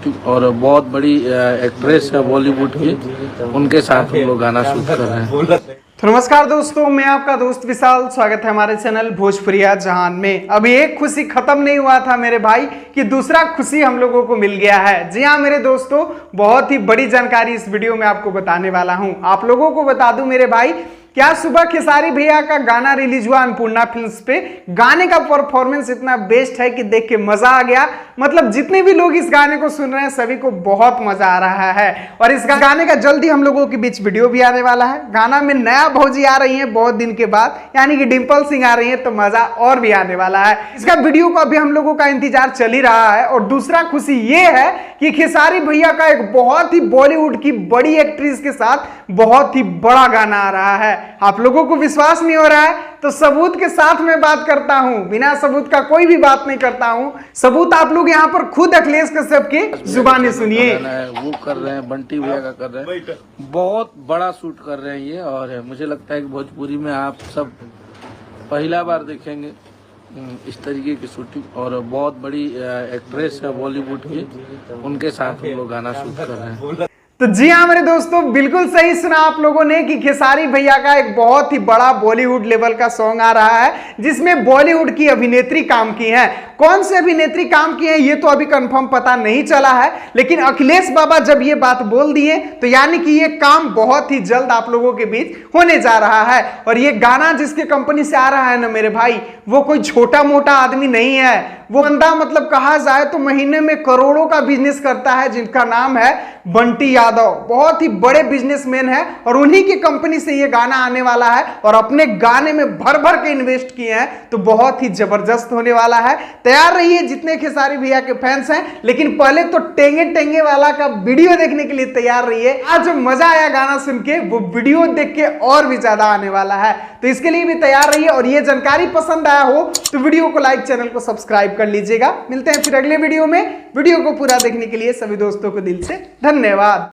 Shooting और बहुत बड़ी एक्ट्रेस है बॉलीवुड की, उनके साथ हम लोग गाना शूट कर रहे हैं। तो नमस्कार दोस्तों, मैं आपका दोस्त विशाल, स्वागत है हमारे चैनल भोजपुरिया जहान में। अभी एक खुशी खत्म नहीं हुआ था मेरे भाई कि दूसरा खुशी हम लोगों को मिल गया है। जी हाँ मेरे दोस्तों, बहुत ही बड़ी जानकारी इस वीडियो में आपको बताने वाला हूं। आप लोगों को बता दूं मेरे भाई, क्या सुबह खेसारी भैया का गाना रिलीज हुआ अन्नपूर्णा फिल्म्स पे। गाने का परफॉर्मेंस इतना बेस्ट है कि देख के मजा आ गया। मतलब जितने भी लोग इस गाने को सुन रहे हैं सभी को बहुत मजा आ रहा है। और इस गाने का जल्दी हम लोगों के बीच वीडियो भी आने वाला है। गाना में नया भौजी आ रही है बहुत दिन के बाद, यानी कि डिंपल सिंह आ रही है, तो मजा और भी आने वाला है। इसका वीडियो को अभी हम लोगों का इंतजार चल ही रहा है। और दूसरा खुशी ये है कि खेसारी भैया का एक बहुत ही बॉलीवुड की बड़ी एक्ट्रेस के साथ बहुत ही बड़ा गाना आ रहा है। आप लोगों को विश्वास नहीं हो रहा है तो सबूत के साथ मैं बात करता हूं, बिना सबूत का कोई भी बात नहीं करता हूं। सबूत आप लोग यहां पर खुद अखिलेश कश्यप की जुबानी सुनिए। वो कर रहे हैं, बंटी भैया का कर रहे हैं, बहुत बड़ा शूट कर रहे हैं ये। और मुझे लगता है कि भोजपुरी में आप सब पहला बार देखेंगे इस तरीके की शूटिंग। और बहुत बड़ी एक्ट्रेस है बॉलीवुड की, उनके साथ हम लोग गाना शूट कर रहे हैं। तो जी हाँ मेरे दोस्तों, बिल्कुल सही सुना आप लोगों ने कि खेसारी भैया का एक बहुत ही बड़ा बॉलीवुड लेवल का सॉन्ग आ रहा है, जिसमें बॉलीवुड की अभिनेत्री काम की है। कौन सी अभिनेत्री काम की है ये तो अभी कंफर्म पता नहीं चला है, लेकिन अखिलेश बाबा जब ये बात बोल दिए तो यानी कि ये काम बहुत ही जल्द आप लोगों के बीच होने जा रहा है। और ये गाना जिसके कंपनी से आ रहा है ना मेरे भाई, वो कोई छोटा मोटा आदमी नहीं है। वो बंदा मतलब कहा जाए तो महीने में करोड़ों का बिजनेस करता है, जिनका नाम है बंटी यादव। बहुत ही बड़े बिजनेसमैन है और उन्हीं की कंपनी से ये गाना आने वाला है। और अपने गाने में भर भर के इन्वेस्ट किए हैं, तो बहुत ही जबरदस्त होने वाला है। तैयार रहिए जितने खेसारी भैया के फैंस हैं, लेकिन पहले तो टेंगे टेंगे वाला का वीडियो देखने के लिए तैयार रहिए। आज जो मजा आया गाना सुन के, वो वीडियो देख के और भी ज्यादा आने वाला है, तो इसके लिए भी तैयार रहिए। और ये जानकारी पसंद आया हो तो वीडियो को लाइक, चैनल को सब्सक्राइब कर लीजिएगा। मिलते हैं फिर अगले वीडियो में। वीडियो को पूरा देखने के लिए सभी दोस्तों को दिल से धन्यवाद।